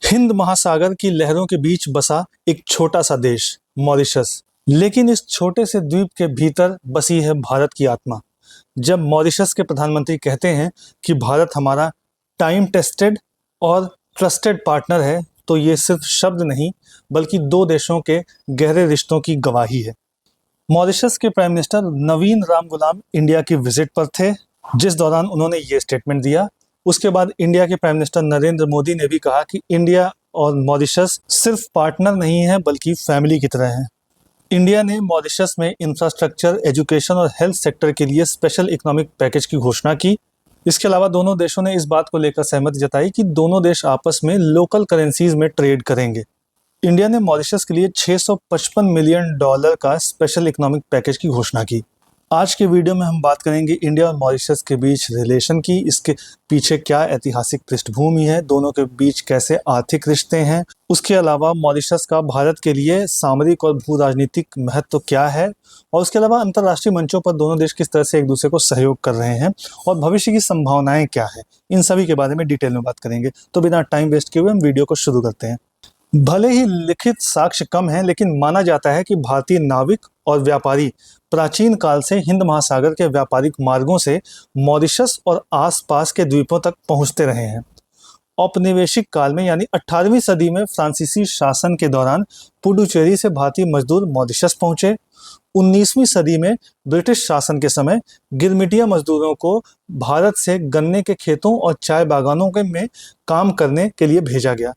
हिंद महासागर की लहरों के बीच बसा एक छोटा सा देश मॉरिशस। लेकिन इस छोटे से द्वीप के भीतर बसी है भारत की आत्मा। जब मॉरिशस के प्रधानमंत्री कहते हैं कि भारत हमारा टाइम टेस्टेड और ट्रस्टेड पार्टनर है, तो ये सिर्फ शब्द नहीं बल्कि दो देशों के गहरे रिश्तों की गवाही है। मॉरिशस के प्राइम मिनिस्टर नवीन रामगुलाम इंडिया की विजिट पर थे, जिस दौरान उन्होंने ये स्टेटमेंट दिया। उसके बाद इंडिया के प्राइम मिनिस्टर नरेंद्र मोदी ने भी कहा कि इंडिया और मॉरिशस सिर्फ पार्टनर नहीं है बल्कि फैमिली की तरह है। इंडिया ने मॉरिशस में इंफ्रास्ट्रक्चर, एजुकेशन और हेल्थ सेक्टर के लिए स्पेशल इकोनॉमिक पैकेज की घोषणा की। इसके अलावा दोनों देशों ने इस बात को लेकर सहमति जताई कि दोनों देश आपस में लोकल करेंसीज में ट्रेड करेंगे। इंडिया ने मॉरिशस के लिए $655 मिलियन का स्पेशल इकोनॉमिक पैकेज की घोषणा की। आज के वीडियो में हम बात करेंगे इंडिया और मॉरिशस के बीच रिलेशन की, इसके पीछे क्या ऐतिहासिक पृष्ठभूमि है, दोनों के बीच कैसे आर्थिक रिश्ते हैं, उसके अलावा मॉरिशस का भारत के लिए सामरिक और भू राजनीतिक महत्व क्या है, और उसके अलावा अंतर्राष्ट्रीय मंचों पर दोनों देश किस तरह से एक दूसरे को सहयोग कर रहे हैं और भविष्य की संभावनाएं क्या है। इन सभी के बारे में डिटेल में बात करेंगे। तो बिना टाइम वेस्ट किए हुए हम वीडियो को शुरू करते हैं। भले ही लिखित साक्ष्य कम है, लेकिन माना जाता है कि भारतीय नाविक और व्यापारी प्राचीन काल से हिंद महासागर के व्यापारिक मार्गों से मॉरिशस और आसपास के द्वीपों तक पहुंचते रहे हैं। औपनिवेशिक काल में यानी 18वीं सदी में फ्रांसीसी शासन के दौरान पुडुचेरी से भारतीय मजदूर मॉरिशस पहुंचे। 19वीं सदी में ब्रिटिश शासन के समय गिरमिटिया मजदूरों को भारत से गन्ने के खेतों और चाय बागानों में काम करने के लिए भेजा गया।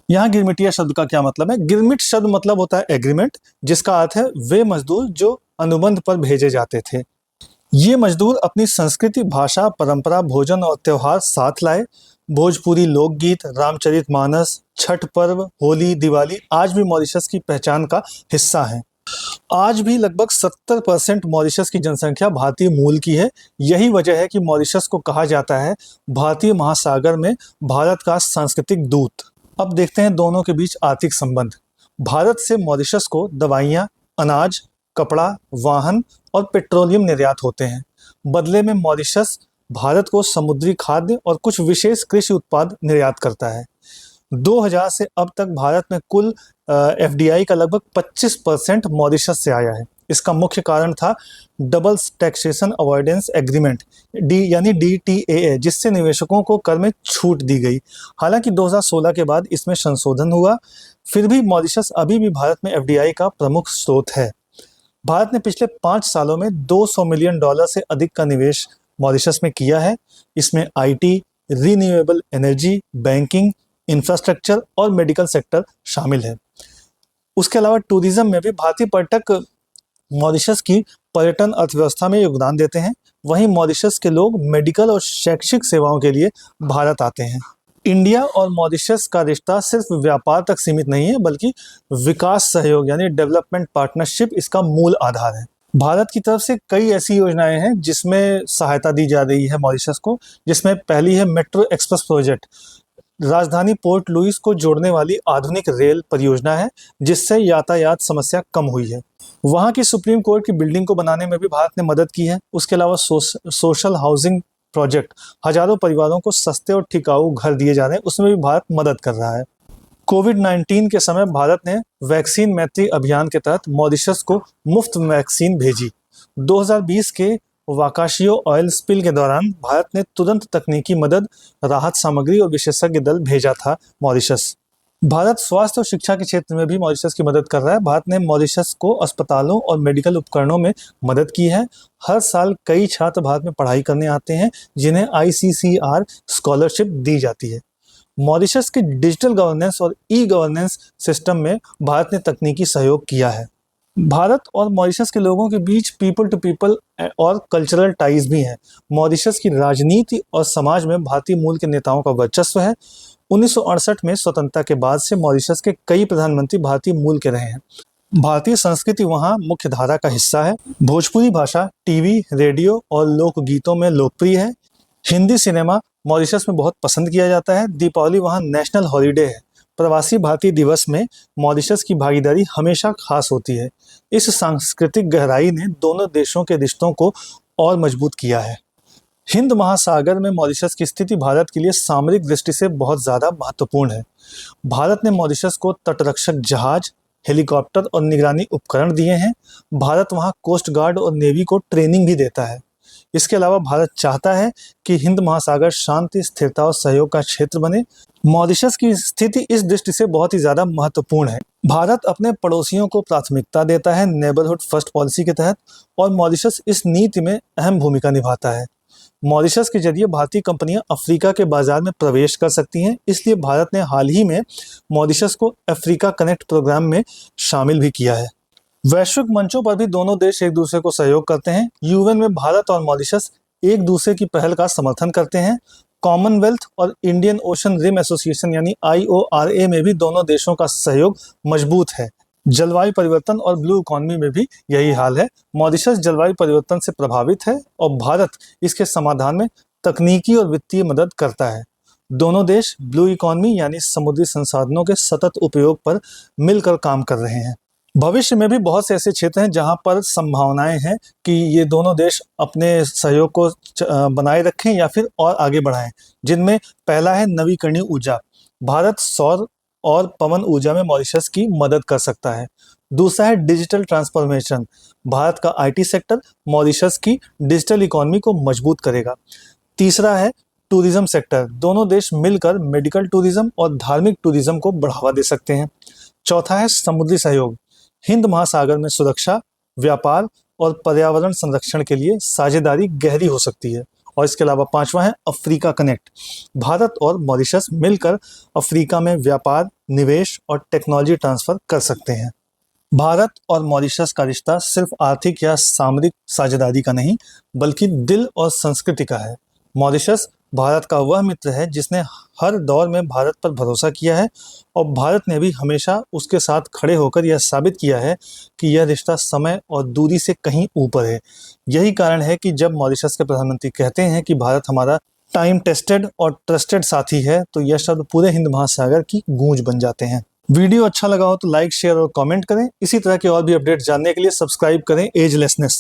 यहाँ गिरमिटिया शब्द का क्या मतलब है? गिरमिट शब्द मतलब होता है एग्रीमेंट, जिसका अर्थ है वे मजदूर जो अनुबंध पर भेजे जाते थे। ये मजदूर अपनी संस्कृति, भाषा, परंपरा, भोजन और त्योहार साथ लाए। भोजपुरी लोकगीत, रामचरितमानस, छठ पर्व, होली, दिवाली आज भी मॉरिशस की पहचान का हिस्सा है। आज भी लगभग 70% मॉरिशस की जनसंख्या भारतीय मूल की है। यही वजह है कि मॉरिशस को कहा जाता है भारतीय महासागर में भारत का सांस्कृतिक दूत। अब देखते हैं दोनों के बीच आर्थिक संबंध। भारत से मॉरिशस को दवाइयाँ, अनाज, कपड़ा, वाहन और पेट्रोलियम निर्यात होते हैं। बदले में मॉरिशस भारत को समुद्री खाद्य और कुछ विशेष कृषि उत्पाद निर्यात करता है। 2000 से अब तक भारत में कुल एफडीआई का लगभग 25% मॉरिशस से आया है। इसका मुख्य कारण था डबल टैक्सेशन अवॉइडेंस एग्रीमेंट यानी DTAA, जिससे निवेशकों को कर में छूट दी गई। हालांकि 2016 के बाद इसमें संशोधन हुआ, फिर भी मॉरिशस अभी भी भारत में एफडीआई का प्रमुख स्रोत है। भारत ने पिछले 5 सालों में $200 मिलियन से अधिक का निवेश मॉरिशस में किया है। इसमें IT, renewable energy, banking, infrastructure और मेडिकल सेक्टर शामिल है। उसके अलावा टूरिज्म में भी भारतीय पर्यटक मॉरिशस की पर्यटन अर्थव्यवस्था में योगदान देते हैं। वहीं मॉरिशस के लोग मेडिकल और शैक्षिक सेवाओं के लिए भारत आते हैं। इंडिया और मॉरिशस का रिश्ता सिर्फ व्यापार तक सीमित नहीं है, बल्कि विकास सहयोग यानी डेवलपमेंट पार्टनरशिप इसका मूल आधार है। भारत की तरफ से कई ऐसी योजनाएं हैं जिसमें सहायता दी जा रही है मॉरिशस को, जिसमें पहली है मेट्रो एक्सप्रेस प्रोजेक्ट। राजधानी पोर्ट लुइस को जोड़ने वाली आधुनिक रेल परियोजना है, जिससे यातायात समस्या कम हुई है। वहाँ की सुप्रीम कोर्ट की बिल्डिंग को बनाने में भी भारत ने मदद की है। उसके अलावा सोशल हाउसिंग प्रोजेक्ट, हजारों परिवारों को सस्ते और टिकाऊ घर दिए जा रहे हैं, उसमें भी भारत मदद कर रहा है। कोविड-19 के समय भारत ने वैक्सीन मैत्री अभियान के तहत मॉरिशस को मुफ्त वैक्सीन भेजी। 2020 के वाकाशियो ऑयल स्पिल के दौरान भारत ने तुरंत तकनीकी मदद, राहत सामग्री और विशेषज्ञ दल भेजा था मॉरिशस। भारत स्वास्थ्य और शिक्षा के क्षेत्र में भी मॉरिशस की मदद कर रहा है। भारत ने मॉरिशस को अस्पतालों और मेडिकल उपकरणों में मदद की है। हर साल कई छात्र भारत में पढ़ाई करने आते हैं, जिन्हें ICCR स्कॉलरशिप दी जाती है। मॉरिशस के डिजिटल गवर्नेंस और ई-गवर्नेंस सिस्टम में भारत ने तकनीकी सहयोग किया है। भारत और मॉरिशस के लोगों के बीच पीपल टू पीपल और कल्चरल टाइज भी हैं। मॉरिशस की राजनीति और समाज में भारतीय मूल के नेताओं का वर्चस्व है। 1968 में स्वतंत्रता के बाद से मॉरिशस के कई प्रधानमंत्री भारतीय मूल के रहे हैं। भारतीय संस्कृति वहाँ मुख्य धारा का हिस्सा है। भोजपुरी भाषा टीवी, रेडियो और लोकगीतों में लोकप्रिय है। हिंदी सिनेमा मॉरिशस में बहुत पसंद किया जाता है। दीपावली वहाँ नेशनल हॉलीडे है। प्रवासी भारतीय दिवस में मॉरिशस की भागीदारी हमेशा खास होती है। इस सांस्कृतिक गहराई ने दोनों देशों के रिश्तों को और मजबूत किया है। हिंद महासागर में मॉरिशस की स्थिति भारत के लिए सामरिक दृष्टि से बहुत ज़्यादा महत्वपूर्ण है। भारत ने मॉरिशस को तटरक्षक जहाज, हेलीकॉप्टर और निगरानी उपकरण दिए हैं। भारत वहां कोस्ट गार्ड और नेवी को ट्रेनिंग भी देता है। इसके अलावा भारत चाहता है कि हिंद महासागर शांति, स्थिरता और सहयोग का क्षेत्र बने। मॉरिशस की स्थिति इस दृष्टि से बहुत ही ज़्यादा महत्वपूर्ण है। भारत अपने पड़ोसियों को प्राथमिकता देता है नेबरहुड फर्स्ट पॉलिसी के तहत, और मॉरिशस इस नीति में अहम भूमिका निभाता है। मॉरिशस के जरिए भारतीय कंपनियां अफ्रीका के बाजार में प्रवेश कर सकती हैं, इसलिए भारत ने हाल ही में मॉरिशस को अफ्रीका कनेक्ट प्रोग्राम में शामिल भी किया है। वैश्विक मंचों पर भी दोनों देश एक दूसरे को सहयोग करते हैं। यूएन में भारत और मॉरिशस एक दूसरे की पहल का समर्थन करते हैं। कॉमनवेल्थ और इंडियन ओशन रिम एसोसिएशन यानी IORA में भी दोनों देशों का सहयोग मजबूत है। जलवायु परिवर्तन और ब्लू इकोनॉमी में भी यही हाल है। मॉरिशस जलवायु परिवर्तन से प्रभावित है और भारत इसके समाधान में तकनीकी और वित्तीय मदद करता है। दोनों देश ब्लू इकोनॉमी यानी समुद्री संसाधनों के सतत उपयोग पर मिलकर काम कर रहे हैं। भविष्य में भी बहुत से ऐसे क्षेत्र हैं जहां पर संभावनाएं हैं कि ये दोनों देश अपने सहयोग को बनाए रखें या फिर और आगे बढ़ाएं, जिनमें पहला है नवीकरणीय ऊर्जा। भारत सौर और पवन ऊर्जा में मॉरिशस की मदद कर सकता है। दूसरा है डिजिटल ट्रांसफॉर्मेशन। भारत का IT सेक्टर मॉरिशस की डिजिटल इकोनॉमी को मजबूत करेगा। तीसरा है टूरिज्म सेक्टर। दोनों देश मिलकर मेडिकल टूरिज्म और धार्मिक टूरिज्म को बढ़ावा दे सकते हैं। चौथा है समुद्री सहयोग। हिंद महासागर में सुरक्षा, व्यापार और पर्यावरण संरक्षण के लिए साझेदारी गहरी हो सकती है। और इसके अलावा पांचवा है अफ्रीका कनेक्ट। भारत और मॉरिशस मिलकर अफ्रीका में व्यापार, निवेश और टेक्नोलॉजी ट्रांसफर कर सकते हैं। भारत और मॉरिशस का रिश्ता सिर्फ आर्थिक या सामरिक साझेदारी का नहीं, बल्कि दिल और संस्कृति का है। मॉरिशस भारत का वह मित्र है जिसने हर दौर में भारत पर भरोसा किया है, और भारत ने भी हमेशा उसके साथ खड़े होकर यह साबित किया है कि यह रिश्ता समय और दूरी से कहीं ऊपर है। यही कारण है कि जब मॉरिशस के प्रधानमंत्री कहते हैं कि भारत हमारा टाइम टेस्टेड और ट्रस्टेड साथी है, तो यह शब्द पूरे हिंद महासागर की गूंज बन जाते हैं। वीडियो अच्छा लगा हो तो लाइक, शेयर और कमेंट करें। इसी तरह के और भी अपडेट जानने के लिए सब्सक्राइब करें एजलेसनेस।